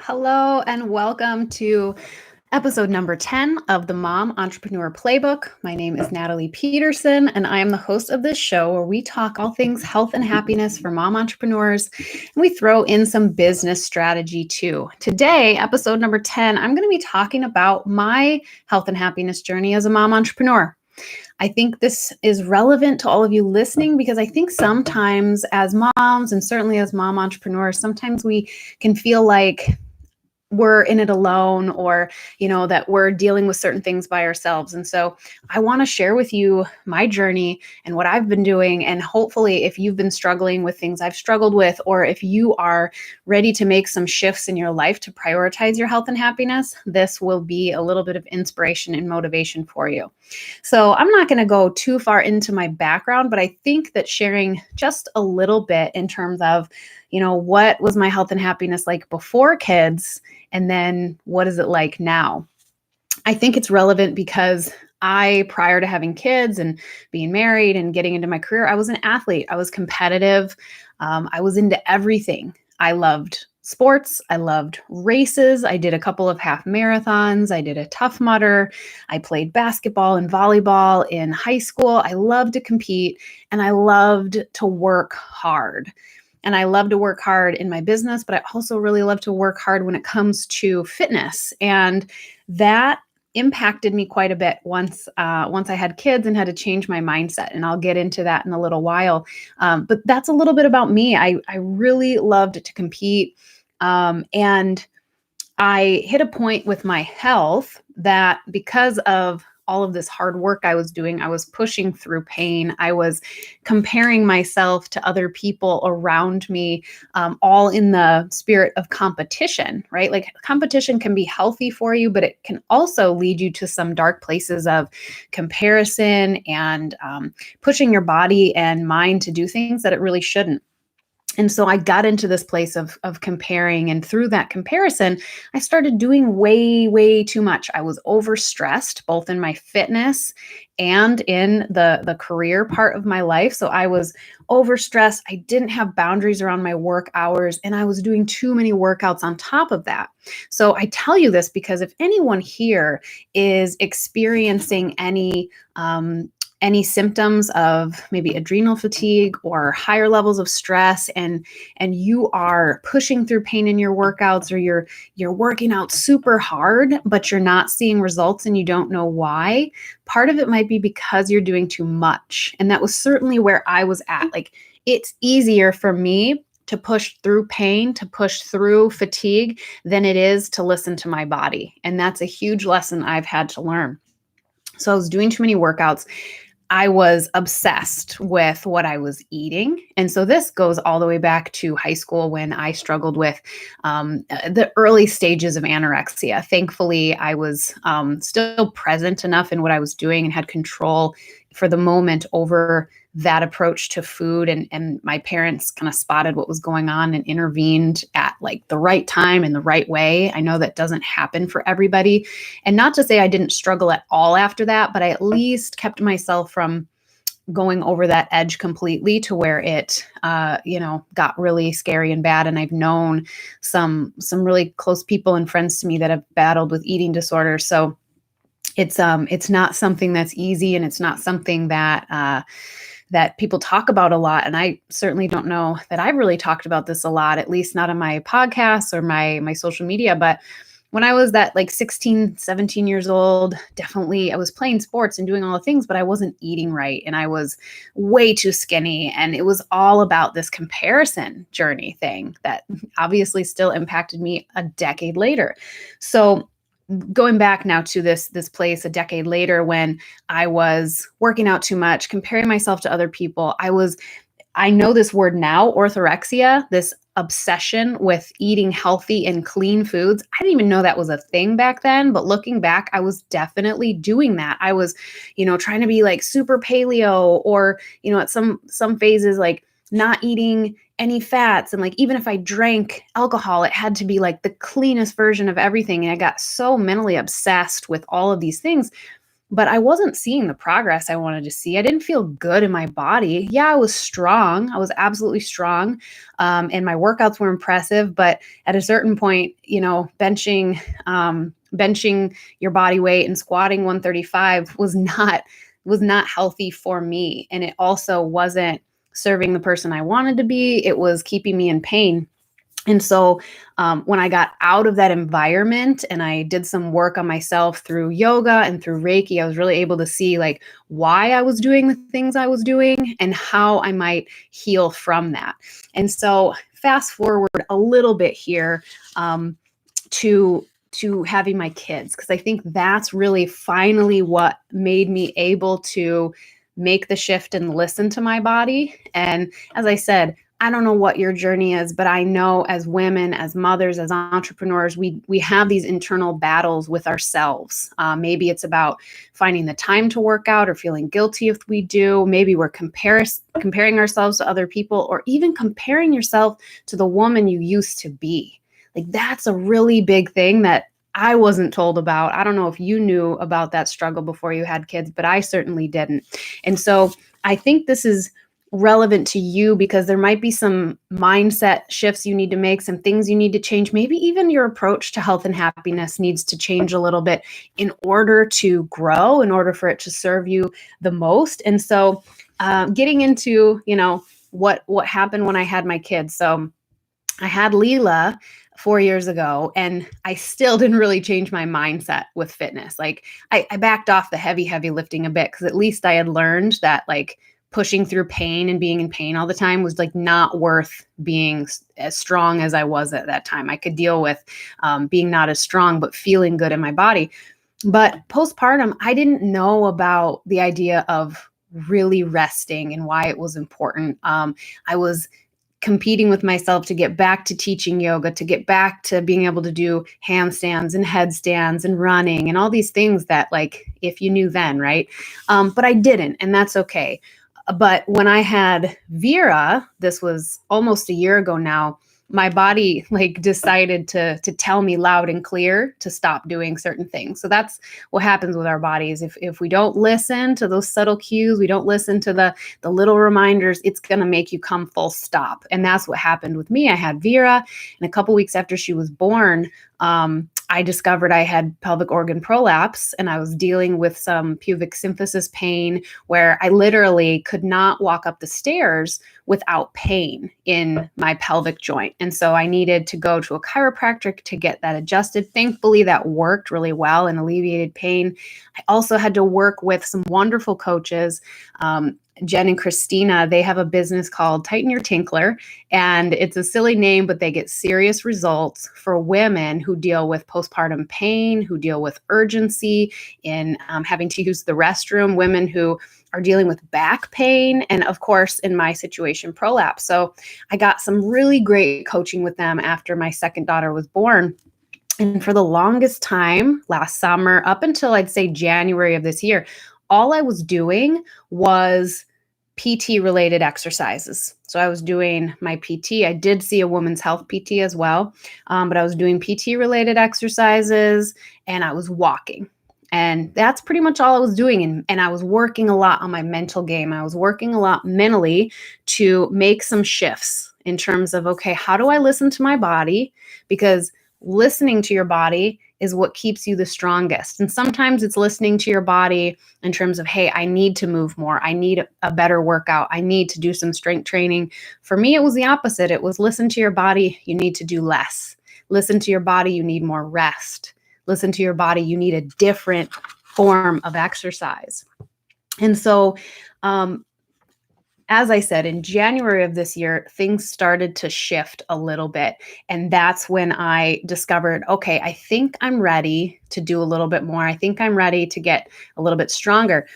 Hello and welcome to episode number 10 of the Mom Entrepreneur Playbook. My name is Natalie Peterson, and I am the host of this show where we talk all things health and happiness for mom entrepreneurs, and we throw in some business strategy too. Today, episode number 10, I'm going to be talking about my health and happiness journey as a mom entrepreneur. I think this is relevant to all of you listening because I think sometimes as moms and certainly as mom entrepreneurs, sometimes we can feel like we're in it alone or that we're dealing with certain things by ourselves. And so I want to share with you my journey and what I've been doing, and hopefully if you've been struggling with things I've struggled with, or if you are ready to make some shifts in your life to prioritize your health and happiness, this will be a little bit of inspiration and motivation for you. So I'm not going to go too far into my background, but I think that sharing just a little bit in terms of what was my health and happiness like before kids, and then what is it like now? I think it's relevant because prior to having kids and being married and getting into my career, I was an athlete. I was competitive. I was into everything. I loved sports. I loved races. I did a couple of half marathons. I did a Tough Mudder. I played basketball and volleyball in high school. I loved to compete, and I loved to work hard. And I love to work hard in my business, but I also really love to work hard when it comes to fitness. And that impacted me quite a bit once I had kids and had to change my mindset. And I'll get into that in a little while. But that's a little bit about me. I really loved to compete. And I hit a point with my health that because of all of this hard work I was doing, I was pushing through pain. I was comparing myself to other people around me, all in the spirit of competition, right? Like competition can be healthy for you, but it can also lead you to some dark places of comparison and pushing your body and mind to do things that it really shouldn't. And so I got into this place of comparing, and through that comparison, I started doing way, way too much. I was overstressed, both in my fitness and in the career part of my life. So I was overstressed. I didn't have boundaries around my work hours, and I was doing too many workouts on top of that. So I tell you this because if anyone here is experiencing any symptoms of maybe adrenal fatigue or higher levels of stress, and you are pushing through pain in your workouts, or you're working out super hard but you're not seeing results and you don't know why, part of it might be because you're doing too much. And that was certainly where I was at. Like, it's easier for me to push through pain, to push through fatigue, than it is to listen to my body. And that's a huge lesson I've had to learn. So I was doing too many workouts. I was obsessed with what I was eating. And so this goes all the way back to high school when I struggled with the early stages of anorexia. Thankfully, I was still present enough in what I was doing and had control for the moment over that approach to food. And my parents kind of spotted what was going on and intervened at like the right time and the right way. I know that doesn't happen for everybody. And not to say I didn't struggle at all after that, but I at least kept myself from going over that edge completely to where it, got really scary and bad. And I've known some really close people and friends to me that have battled with eating disorders. So it's not something that's easy, and it's not something that people talk about a lot. And I certainly don't know that I've really talked about this a lot, at least not on my podcasts or my social media. But when I was that like 16, 17 years old, definitely I was playing sports and doing all the things, but I wasn't eating right. And I was way too skinny. And it was all about this comparison journey thing that obviously still impacted me a decade later. So going back now to this place a decade later, when I was working out too much, comparing myself to other people, I know this word now, orthorexia, this obsession with eating healthy and clean foods. I didn't even know that was a thing back then, but looking back, I was definitely doing that. I was, trying to be like super paleo, or, at some phases, like not eating any fats. And like, even if I drank alcohol, it had to be like the cleanest version of everything. And I got so mentally obsessed with all of these things but I wasn't seeing the progress I wanted to see. I didn't feel good in my body. Yeah, I was strong. I was absolutely strong. And my workouts were impressive. But at a certain point, benching your body weight and squatting 135 was not healthy for me. And it also wasn't serving the person I wanted to be. It was keeping me in pain. And so when I got out of that environment and I did some work on myself through yoga and through Reiki, I was really able to see like why I was doing the things I was doing and how I might heal from that. And so fast forward a little bit here to having my kids, because I think that's really finally what made me able to make the shift and listen to my body. And as I said, I don't know what your journey is, but I know as women, as mothers, as entrepreneurs, we have these internal battles with ourselves. Maybe it's about finding the time to work out or feeling guilty if we do. Maybe we're comparing ourselves to other people, or even comparing yourself to the woman you used to be. Like that's a really big thing that I wasn't told about. I don't know if you knew about that struggle before you had kids, but I certainly didn't. And so I think this is relevant to you because there might be some mindset shifts you need to make, some things you need to change. Maybe even your approach to health and happiness needs to change a little bit in order to grow, in order for it to serve you the most. And so getting into, what happened when I had my kids. So I had Leela 4 years ago, and I still didn't really change my mindset with fitness. Like I backed off the heavy lifting a bit because at least I had learned that like pushing through pain and being in pain all the time was like not worth being as strong as I was at that time. I could deal with being not as strong, but feeling good in my body. But postpartum, I didn't know about the idea of really resting and why it was important. I was competing with myself to get back to teaching yoga, to get back to being able to do handstands and headstands and running and all these things that like, if you knew then, right? But I didn't, and that's okay. But when I had Vera, this was almost a year ago now, my body like decided to tell me loud and clear to stop doing certain things. So that's what happens with our bodies. If we don't listen to those subtle cues, we don't listen to the little reminders, it's going to make you come full stop. And that's what happened with me. I had Vera, and a couple weeks after she was born, I discovered I had pelvic organ prolapse, and I was dealing with some pubic symphysis pain where I literally could not walk up the stairs without pain in my pelvic joint. And so I needed to go to a chiropractor to get that adjusted. Thankfully, that worked really well and alleviated pain. I also had to work with some wonderful coaches. Jen and Christina, they have a business called Tighten Your Tinkler, and it's a silly name, but they get serious results for women who deal with postpartum pain, who deal with urgency in having to use the restroom, women who are dealing with back pain, and of course, in my situation, prolapse. So I got some really great coaching with them after my second daughter was born. And for the longest time, last summer, up until I'd say January of this year, all I was doing was PT related exercises. So I was doing my PT. I did see a women's health PT as well, but I was doing PT related exercises and I was walking. And that's pretty much all I was doing. And I was working a lot on my mental game. I was working a lot mentally to make some shifts in terms of, okay, how do I listen to my body? Because listening to your body is what keeps you the strongest. And sometimes it's listening to your body in terms of, hey, I need to move more. I need a better workout. I need to do some strength training. For me, it was the opposite. It was listen to your body. You need to do less. Listen to your body. You need more rest. Listen to your body. You need a different form of exercise. And so, as I said, in January of this year, things started to shift a little bit. And that's when I discovered, okay, I think I'm ready to do a little bit more. I think I'm ready to get a little bit stronger.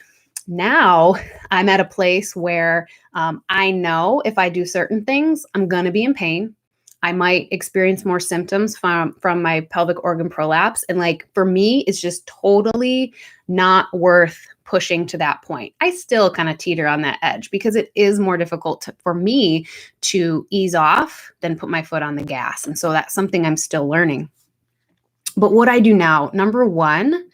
Now I'm at a place where I know if I do certain things, I'm going to be in pain. I might experience more symptoms from my pelvic organ prolapse. And like, for me, it's just totally not worth pushing to that point. I still kind of teeter on that edge because it is more difficult for me to ease off than put my foot on the gas. And so that's something I'm still learning. But what I do now, number one,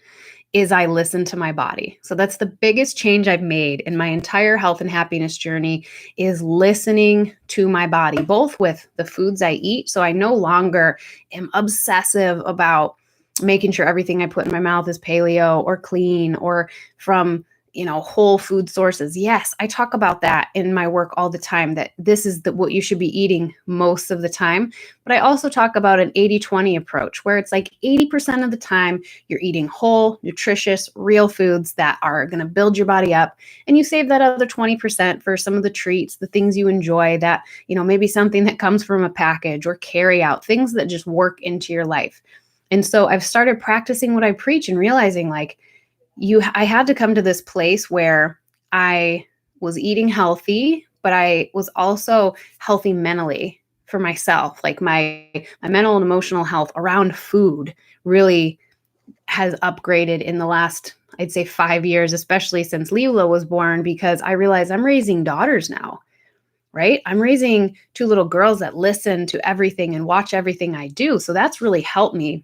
is I listen to my body. So that's the biggest change I've made in my entire health and happiness journey, is listening to my body, both with the foods I eat. So I no longer am obsessive about making sure everything I put in my mouth is paleo or clean or from whole food sources. Yes, I talk about that in my work all the time, that this is what you should be eating most of the time. But I also talk about an 80-20 approach, where it's like 80% of the time you're eating whole, nutritious, real foods that are going to build your body up. And you save that other 20% for some of the treats, the things you enjoy, that, maybe something that comes from a package or carry out, things that just work into your life. And so I've started practicing what I preach and realizing, like, I had to come to this place where I was eating healthy, but I was also healthy mentally for myself. Like my mental and emotional health around food really has upgraded in the last, I'd say, 5 years, especially since Leela was born, because I realized I'm raising daughters now, right? I'm raising 2 little girls that listen to everything and watch everything I do. So that's really helped me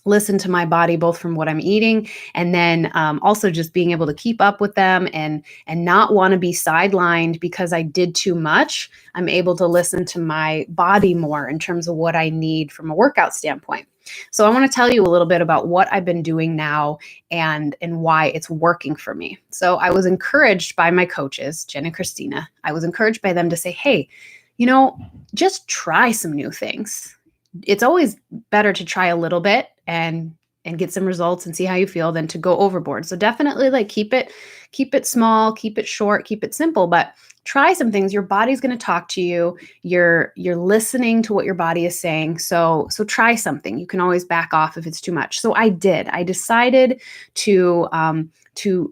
listen to my body, both from what I'm eating, and then also just being able to keep up with them and not want to be sidelined because I did too much. I'm able to listen to my body more in terms of what I need from a workout standpoint. So I want to tell you a little bit about what I've been doing now and why it's working for me. So I was encouraged by my coaches, Jen and Christina. I was encouraged by them to say, hey, just try some new things. It's always better to try a little bit and get some results and see how you feel than to go overboard. So definitely, like, keep it small, keep it short, keep it simple, but try some things. Your body's going to talk to you. You're listening to what your body is saying. So try something. You can always back off if it's too much. So I decided to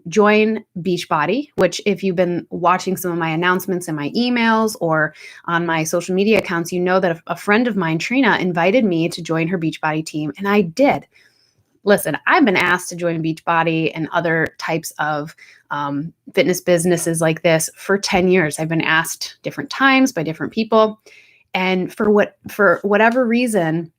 join Beachbody, which, if you've been watching some of my announcements in my emails or on my social media accounts, you know that a friend of mine, Trina, invited me to join her Beachbody team, and I did. Listen, I've been asked to join Beachbody and other types of fitness businesses like this for 10 years. I've been asked different times by different people. And for whatever reason,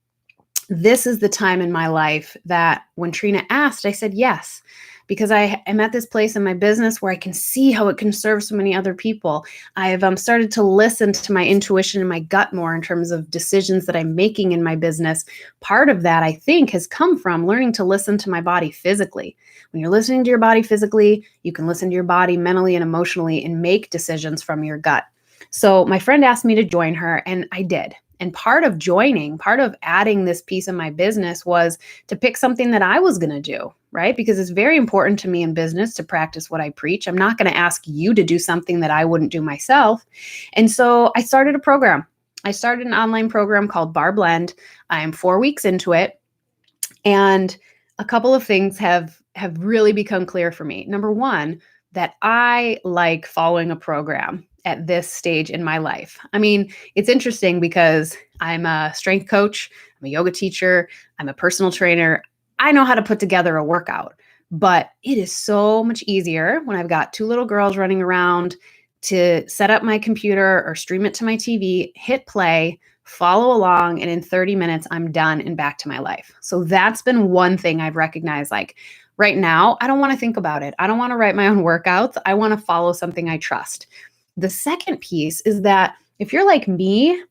this is the time in my life that when Trina asked, I said yes, because I am at this place in my business where I can see how it can serve so many other people. I have started to listen to my intuition and my gut more in terms of decisions that I'm making in my business. Part of that, I think, has come from learning to listen to my body physically. When you're listening to your body physically, you can listen to your body mentally and emotionally and make decisions from your gut. So my friend asked me to join her, and I did. And part of adding this piece of my business was to pick something that I was going to do, right? Because it's very important to me in business to practice what I preach. I'm not going to ask you to do something that I wouldn't do myself. And so I started a program. I started an online program called Bar Blend. I'm 4 weeks into it. And a couple of things have really become clear for me. Number one, that I like following a program at this stage in my life. I mean, it's interesting because I'm a strength coach, I'm a yoga teacher, I'm a personal trainer. I know how to put together a workout, but it is so much easier when I've got 2 little girls running around to set up my computer or stream it to my TV, hit play, follow along, and in 30 minutes, I'm done and back to my life. So that's been one thing I've recognized. Like, right now, I don't want to think about it. I don't want to write my own workouts. I want to follow something I trust. The second piece is that if you're like me,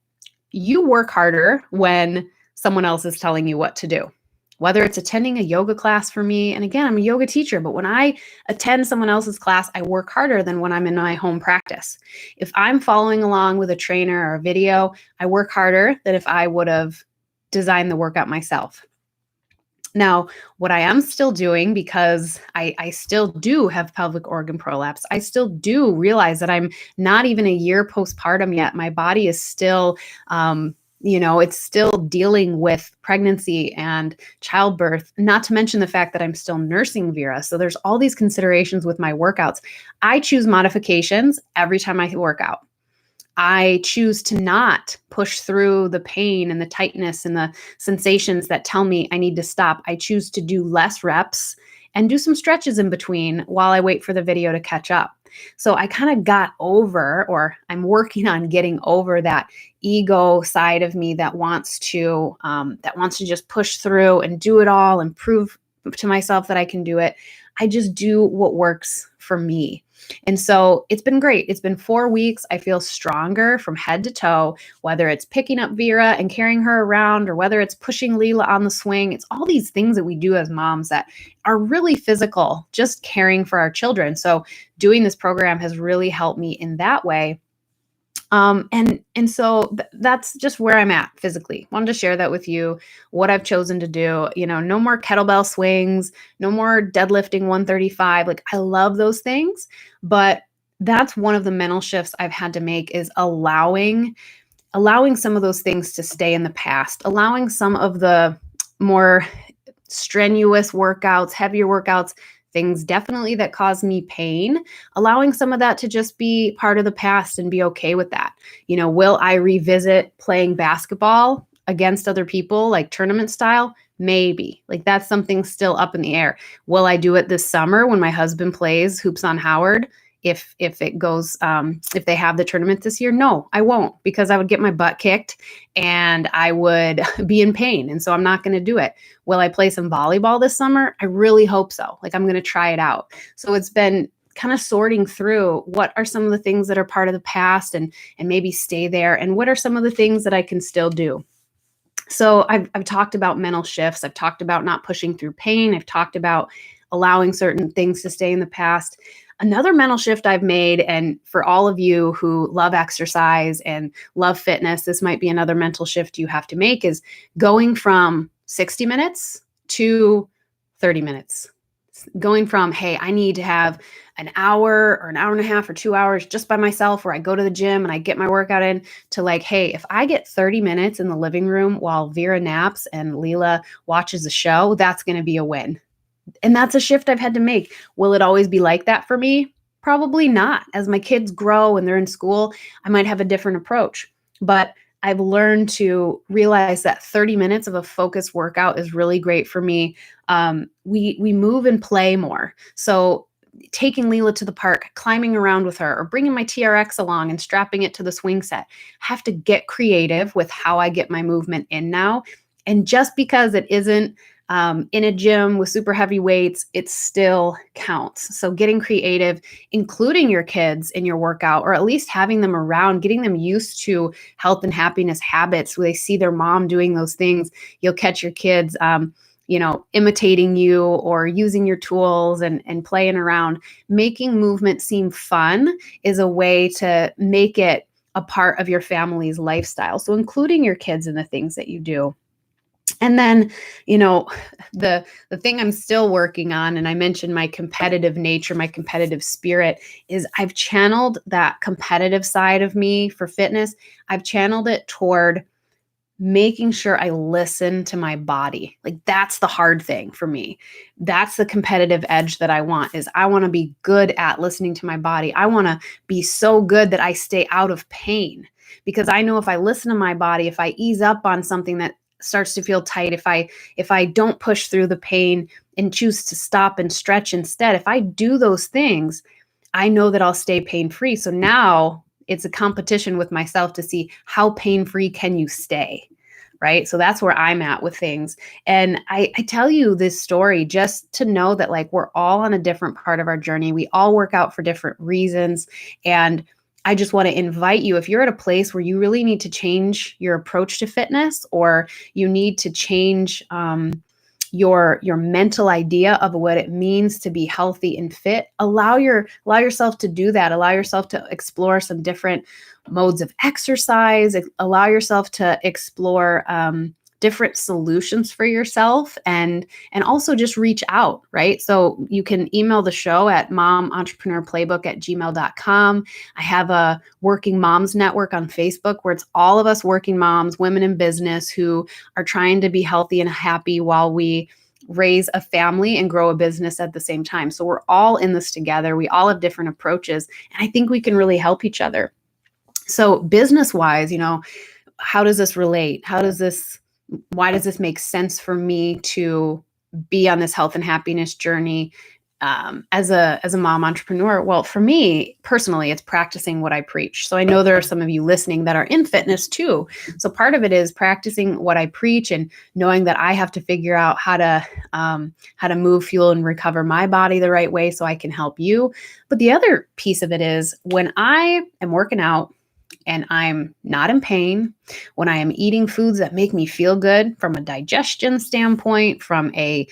you work harder when someone else is telling you what to do, whether it's attending a yoga class for me. And again, I'm a yoga teacher, but when I attend someone else's class, I work harder than when I'm in my home practice. If I'm following along with a trainer or a video, I work harder than if I would have designed the workout myself. Now, what I am still doing, because I still do have pelvic organ prolapse, I still do realize that I'm not even a year postpartum yet. My body is still, it's still dealing with pregnancy and childbirth, not to mention the fact that I'm still nursing Vera. So there's all these considerations with my workouts. I choose modifications every time I work out. I choose to not push through the pain and the tightness and the sensations that tell me I need to stop. I choose to do less reps and do some stretches in between while I wait for the video to catch up. So I kind of got over, or I'm working on getting over, that ego side of me that wants to just push through and do it all and prove to myself that I can do it. I just do what works for me. And so it's been great. It's been 4 weeks. I feel stronger from head to toe, whether it's picking up Vera and carrying her around or whether it's pushing Leela on the swing. It's all these things that we do as moms that are really physical, just caring for our children. So doing this program has really helped me in that way. That's just where I'm at physically. Wanted to share that with you, what I've chosen to do. No more kettlebell swings, no more deadlifting 135. Like, I love those things, but that's one of the mental shifts I've had to make, is allowing some of those things to stay in the past, allowing some of the more strenuous workouts, heavier workouts, things definitely that cause me pain, allowing some of that to just be part of the past and be okay with that. Will I revisit playing basketball against other people, like tournament style? Maybe. Like, that's something still up in the air. Will I do it this summer when my husband plays Hoops on Howard? If it goes, if they have the tournament this year? No, I won't, because I would get my butt kicked and I would be in pain. And so I'm not going to do it. Will I play some volleyball this summer? I really hope so. Like, I'm going to try it out. So it's been kind of sorting through what are some of the things that are part of the past and maybe stay there, and what are some of the things that I can still do. So I've talked about mental shifts. I've talked about not pushing through pain. I've talked about allowing certain things to stay in the past. Another mental shift I've made, and for all of you who love exercise and love fitness, this might be another mental shift you have to make, is going from 60 minutes to 30 minutes. Going from, hey, I need to have an hour or an hour and a half or 2 hours just by myself, where I go to the gym and I get my workout in, to like, hey, if I get 30 minutes in the living room while Vera naps and Leela watches a show, that's going to be a win. And that's a shift I've had to make. Will it always be like that for me? Probably not. As my kids grow and they're in school, I might have a different approach. But I've learned to realize that 30 minutes of a focused workout is really great for me. We move and play more. So taking Leela to the park, climbing around with her, or bringing my TRX along and strapping it to the swing set. I have to get creative with how I get my movement in now. And just because it isn't in a gym with super heavy weights, it still counts. So getting creative, including your kids in your workout, or at least having them around, getting them used to health and happiness habits where they see their mom doing those things. You'll catch your kids, imitating you or using your tools and playing around. Making movement seem fun is a way to make it a part of your family's lifestyle. So including your kids in the things that you do. And then, the thing I'm still working on, and I mentioned my competitive nature, my competitive spirit, is I've channeled that competitive side of me for fitness. I've channeled it toward making sure I listen to my body. Like, that's the hard thing for me. That's the competitive edge that I want, is I want to be good at listening to my body. I want to be so good that I stay out of pain, because I know if I listen to my body, if I ease up on something that starts to feel tight, if I don't push through the pain and choose to stop and stretch instead, if I do those things, I know that I'll stay pain-free. So now it's a competition with myself to see how pain-free can you stay, right? So that's where I'm at with things. And I tell you this story just to know that, like, we're all on a different part of our journey. We all work out for different reasons. And I just want to invite you, if you're at a place where you really need to change your approach to fitness, or you need to change your mental idea of what it means to be healthy and fit, allow yourself to do that. Allow yourself to explore some different modes of exercise. Allow yourself to explore different solutions for yourself, and also just reach out, right? So you can email the show at momentrepreneurplaybook@gmail.com. I have a Working Moms Network on Facebook, where it's all of us working moms, women in business, who are trying to be healthy and happy while we raise a family and grow a business at the same time. So we're all in this together. We all have different approaches, and I think we can really help each other. So business-wise, how does this relate? Why does this make sense for me to be on this health and happiness journey? as a mom entrepreneur? Well, for me personally, it's practicing what I preach. So I know there are some of you listening that are in fitness too. So part of it is practicing what I preach and knowing that I have to figure out how to move, fuel, and recover my body the right way so I can help you. But the other piece of it is when I am working out and I'm not in pain, when I am eating foods that make me feel good from a digestion standpoint, from a,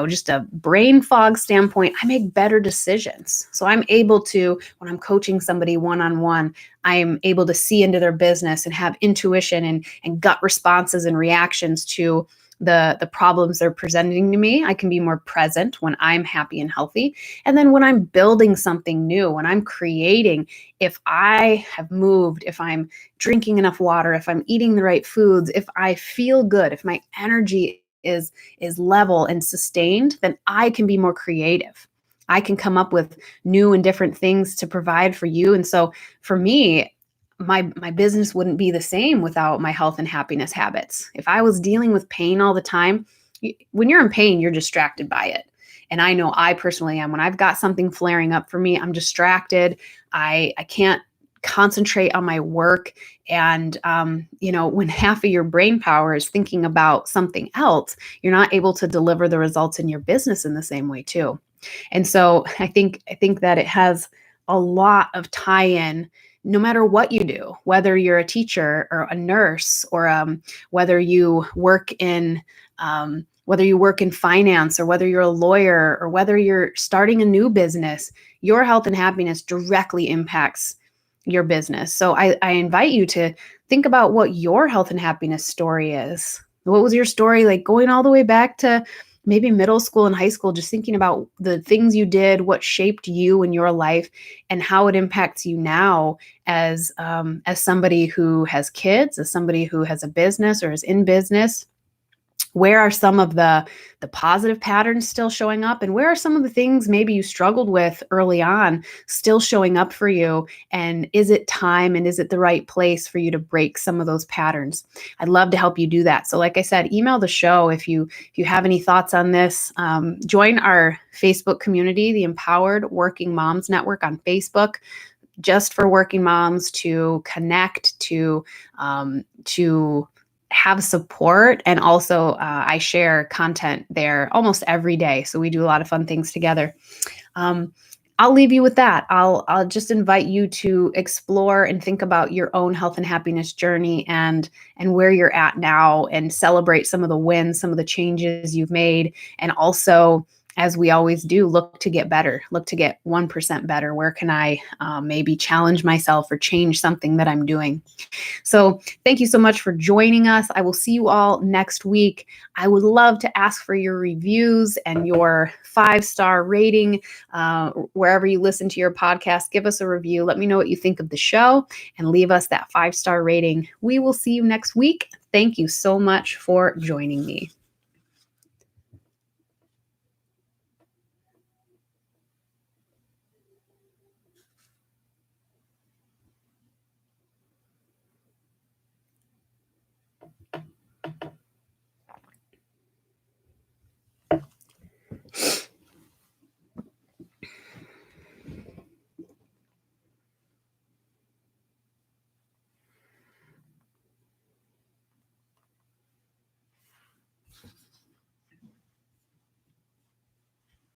just a brain fog standpoint, I make better decisions. So I'm able to, when I'm coaching somebody one on one, I'm able to see into their business and have intuition and gut responses and reactions to the problems they're presenting to me. I can be more present when I'm happy and healthy. And then when I'm building something new, when I'm creating, if I have moved, if I'm drinking enough water, if I'm eating the right foods, if I feel good, if my energy is level and sustained, then I can be more creative. I can come up with new and different things to provide for you. And so for me, my business wouldn't be the same without my health and happiness habits. If I was dealing with pain all the time, when you're in pain, you're distracted by it. And I know I personally am. When I've got something flaring up for me, I'm distracted. I can't concentrate on my work. And, when half of your brain power is thinking about something else, you're not able to deliver the results in your business in the same way too. And so I think that it has a lot of tie-in no matter what you do, whether you're a teacher or a nurse or whether you work in whether you work in finance or whether you're a lawyer or whether you're starting a new business, your health and happiness directly impacts your business. So I invite you to think about what your health and happiness story is. What was your story like going all the way back to maybe middle school and high school, just thinking about the things you did, what shaped you in your life, and how it impacts you now as somebody who has kids, as somebody who has a business or is in business. Where are some of the positive patterns still showing up, and where are some of the things maybe you struggled with early on still showing up for you, and is it time and is it the right place for you to break some of those patterns? I'd love to help you do that. So like I said, email the show if you have any thoughts on this. Join our Facebook community, the Empowered Working Moms Network on Facebook, just for working moms to connect, to have support. And also I share content there almost every day, so we do a lot of fun things together. um, I'll leave you with that. I'll just invite you to explore and think about your own health and happiness journey and where you're at now, and celebrate some of the wins, some of the changes you've made. And also, as we always do, look to get better, look to get 1% better. Where can I maybe challenge myself or change something that I'm doing? So thank you so much for joining us. I will see you all next week. I would love to ask for your reviews and your 5-star rating wherever you listen to your podcast. Give us a review. Let me know what you think of the show and leave us that 5-star rating. We will see you next week. Thank you so much for joining me.